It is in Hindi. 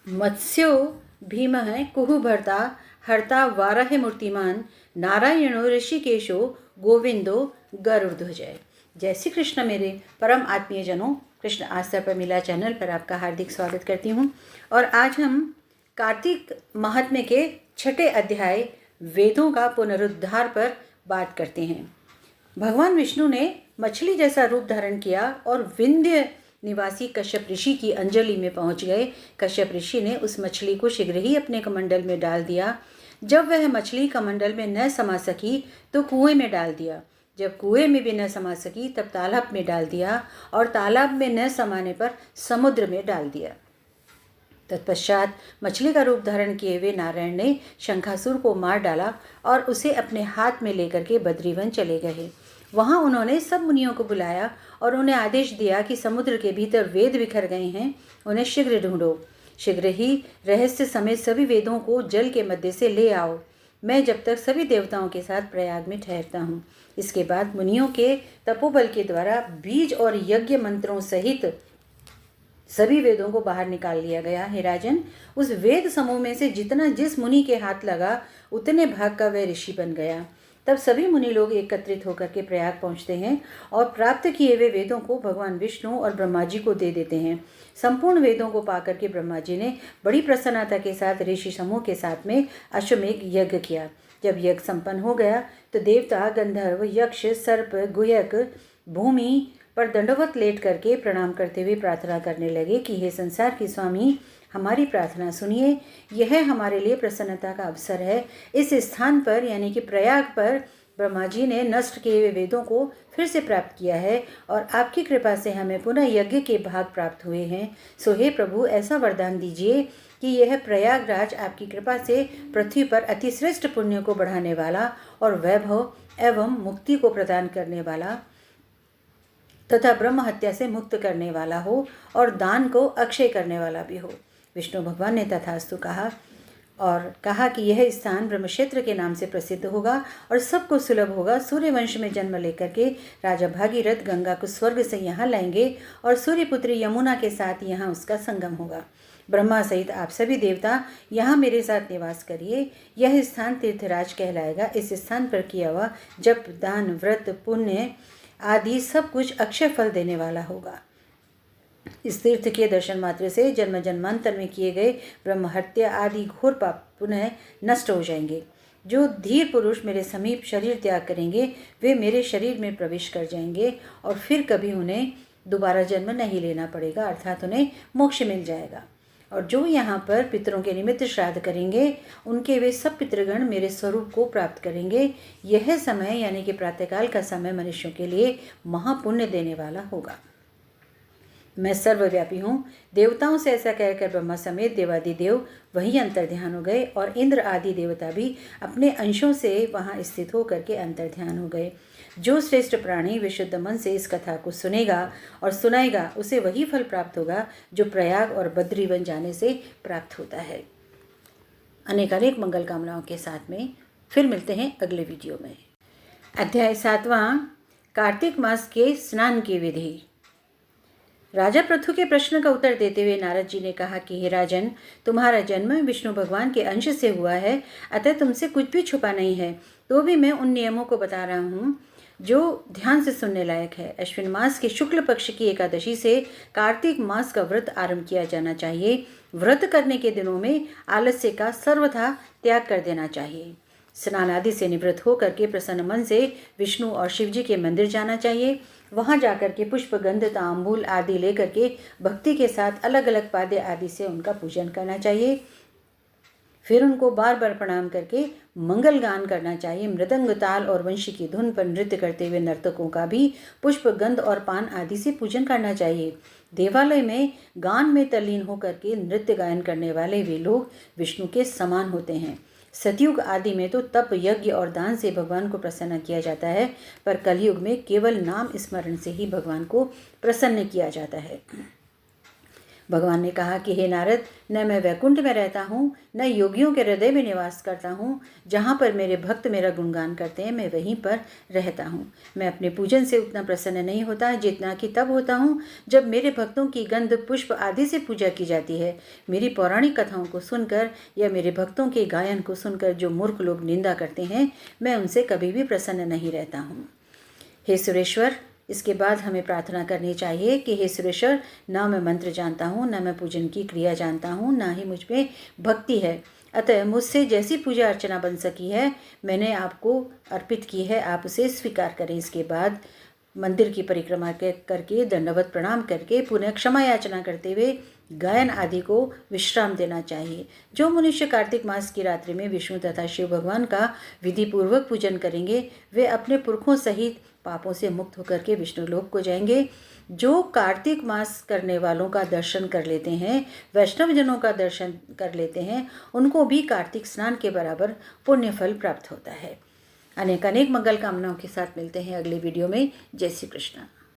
मत्स्यो भीमः कुहु भर्ता हर्ता वाराह मूर्तिमान नारायणो ऋषिकेशो गोविंदो गरुड़ध्वज। जय श्री कृष्ण मेरे परम आत्मीय जनों, कृष्ण आस्था पर मिला चैनल पर आपका हार्दिक स्वागत करती हूँ। और आज हम कार्तिक महात्म्य के 6ठे अध्याय वेदों का पुनरुद्धार पर बात करते हैं। भगवान विष्णु ने मछली जैसा रूप धारण किया और विंध्य निवासी कश्यप ऋषि की अंजलि में पहुंच गए। कश्यप ऋषि ने उस मछली को शीघ्र ही अपने कमंडल में डाल दिया। जब वह मछली कमंडल में न समा सकी तो कुएं में डाल दिया। जब कुएं में भी न समा सकी तब तालाब में डाल दिया और तालाब में न समाने पर समुद्र में डाल दिया। तत्पश्चात मछली का रूप धारण किए हुए नारायण ने शंखासुर को मार डाला और उसे अपने हाथ में लेकर के बद्रीवन चले गए। वहां उन्होंने सब मुनियों को बुलाया और उन्हें आदेश दिया कि समुद्र के भीतर वेद बिखर गए हैं, उन्हें शीघ्र ढूंढो। शीघ्र ही रहस्य समेत सभी वेदों को जल के मध्य से ले आओ। मैं जब तक सभी देवताओं के साथ प्रयाग में ठहरता हूँ। इसके बाद मुनियों के तपोबल के द्वारा बीज और यज्ञ मंत्रों सहित सभी वेदों को बाहर निकाल लिया गया। हे राजन, उस वेद समूह में से जितना जिस मुनि के हाथ लगा उतने भाग का वह ऋषि बन गया। तब सभी मुनि लोग एकत्रित होकर के प्रयाग पहुंचते हैं और प्राप्त किए हुए वेदों को भगवान विष्णु और ब्रह्मा जी को दे देते हैं। संपूर्ण वेदों को पाकर के ब्रह्मा जी ने बड़ी प्रसन्नता के साथ ऋषि समूह के साथ में अश्वमेघ यज्ञ किया। जब यज्ञ संपन्न हो गया तो देवता, गंधर्व, यक्ष, सर्प, गुहक भूमि पर दंडवत लेट करके प्रणाम करते हुए प्रार्थना करने लगे कि हे संसार के स्वामी, हमारी प्रार्थना सुनिए। यह हमारे लिए प्रसन्नता का अवसर है। इस स्थान पर यानी कि प्रयाग पर ब्रह्मा जी ने नष्ट किए हुए वेदों को फिर से प्राप्त किया है और आपकी कृपा से हमें पुनः यज्ञ के भाग प्राप्त हुए हैं। सो हे प्रभु, ऐसा वरदान दीजिए कि यह प्रयागराज आपकी कृपा से पृथ्वी पर अतिश्रेष्ठ पुण्य को बढ़ाने वाला और वैभव एवं मुक्ति को प्रदान करने वाला तथा ब्रह्म हत्या से मुक्त करने वाला हो और दान को अक्षय करने वाला भी हो। विष्णु भगवान ने तथास्तु कहा और कहा कि यह स्थान ब्रह्मक्षेत्र के नाम से प्रसिद्ध होगा और सबको सुलभ होगा। सूर्य वंश में जन्म लेकर के राजा भागीरथ गंगा को स्वर्ग से यहाँ लाएंगे और सूर्यपुत्री यमुना के साथ यहाँ उसका संगम होगा। ब्रह्मा सहित आप सभी देवता यहाँ मेरे साथ निवास करिए। यह स्थान तीर्थराज कहलाएगा। इस स्थान पर किया हुआ जप, दान, व्रत, पुण्य आदि सब कुछ अक्षय फल देने वाला होगा। इस तीर्थ के दर्शन मात्र से जन्म जन्मांतर में किए गए ब्रह्म हत्या आदि घोर पाप पुनः नष्ट हो जाएंगे। जो धीर पुरुष मेरे समीप शरीर त्याग करेंगे वे मेरे शरीर में प्रवेश कर जाएंगे और फिर कभी उन्हें दोबारा जन्म नहीं लेना पड़ेगा, अर्थात उन्हें मोक्ष मिल जाएगा। और जो यहाँ पर पितरों के निमित्त श्राद्ध करेंगे उनके वे सब पितृगण मेरे स्वरूप को प्राप्त करेंगे। यह समय यानी कि प्रातःकाल का समय मनुष्यों के लिए महापुण्य देने वाला होगा। मैं सर्वव्यापी हूँ। देवताओं से ऐसा कहकर ब्रह्मा समेत देवादिदेव वहीं अंतर्ध्यान हो गए और इंद्र आदि देवता भी अपने अंशों से वहाँ स्थित होकर के अंतर्ध्यान हो गए। जो श्रेष्ठ प्राणी विशुद्ध मन से इस कथा को सुनेगा और सुनाएगा उसे वही फल प्राप्त होगा जो प्रयाग और बद्रीवन जाने से प्राप्त होता है। अनेकानेक मंगल कामनाओं के साथ में फिर मिलते हैं अगले वीडियो में। अध्याय 7वां, कार्तिक मास के स्नान की विधि। राजा पृथु के प्रश्न का उत्तर देते हुए नारद जी ने कहा कि हे राजन, तुम्हारा जन्म विष्णु भगवान के अंश से हुआ है, अतः तुमसे कुछ भी छुपा नहीं है। तो भी मैं उन नियमों को बता रहा हूँ जो ध्यान से सुनने लायक है। अश्विन मास के शुक्ल पक्ष की एकादशी से कार्तिक मास का व्रत आरंभ किया जाना चाहिए। व्रत करने के दिनों में आलस्य का सर्वथा त्याग कर देना चाहिए। स्नान आदि से निवृत्त होकर के प्रसन्न मन से विष्णु और शिव जी के मंदिर जाना चाहिए। वहां जाकर के पुष्प, गंध, तांबूल आदि लेकर के भक्ति के साथ अलग अलग पाद्य आदि से उनका पूजन करना चाहिए। फिर उनको बार बार प्रणाम करके मंगल गान करना चाहिए। मृदंग, ताल और वंशी की धुन पर नृत्य करते हुए नर्तकों का भी पुष्प, गंध और पान आदि से पूजन करना चाहिए। देवालय में गान में तल्लीन होकर के नृत्य गायन करने वाले वे लोग विष्णु के समान होते हैं। सतयुग आदि में तो तप, यज्ञ और दान से भगवान को प्रसन्न किया जाता है, पर कलयुग में केवल नाम स्मरण से ही भगवान को प्रसन्न किया जाता है। भगवान ने कहा कि हे नारद, न मैं वैकुंठ में रहता हूँ, न योगियों के हृदय में निवास करता हूँ। जहाँ पर मेरे भक्त मेरा गुणगान करते हैं, मैं वहीं पर रहता हूँ। मैं अपने पूजन से उतना प्रसन्न नहीं होता जितना कि तब होता हूँ जब मेरे भक्तों की गंध, पुष्प आदि से पूजा की जाती है। मेरी पौराणिक कथाओं को सुनकर या मेरे भक्तों के गायन को सुनकर जो मूर्ख लोग निंदा करते हैं, मैं उनसे कभी भी प्रसन्न नहीं रहता हूँ। हे सुरेश्वर, इसके बाद हमें प्रार्थना करनी चाहिए कि हे सुरेश्वर, ना मैं मंत्र जानता हूँ, ना मैं पूजन की क्रिया जानता हूँ, ना ही मुझ में भक्ति है। अतः मुझसे जैसी पूजा अर्चना बन सकी है मैंने आपको अर्पित की है, आप उसे स्वीकार करें। इसके बाद मंदिर की परिक्रमा करके दंडवत प्रणाम करके पुनः क्षमा याचना करते हुए गायन आदि को विश्राम देना चाहिए। जो मनुष्य कार्तिक मास की रात्रि में विष्णु तथा शिव भगवान का विधि पूर्वक पूजन करेंगे वे अपने पुरखों सहित पापों से मुक्त होकर के विष्णु लोक को जाएंगे। जो कार्तिक मास करने वालों का दर्शन कर लेते हैं, वैष्णव जनों का दर्शन कर लेते हैं, उनको भी कार्तिक स्नान के बराबर पुण्य फल प्राप्त होता है। अनेक अनेक मंगल कामनाओं के साथ मिलते हैं अगले वीडियो में। जय श्री कृष्ण।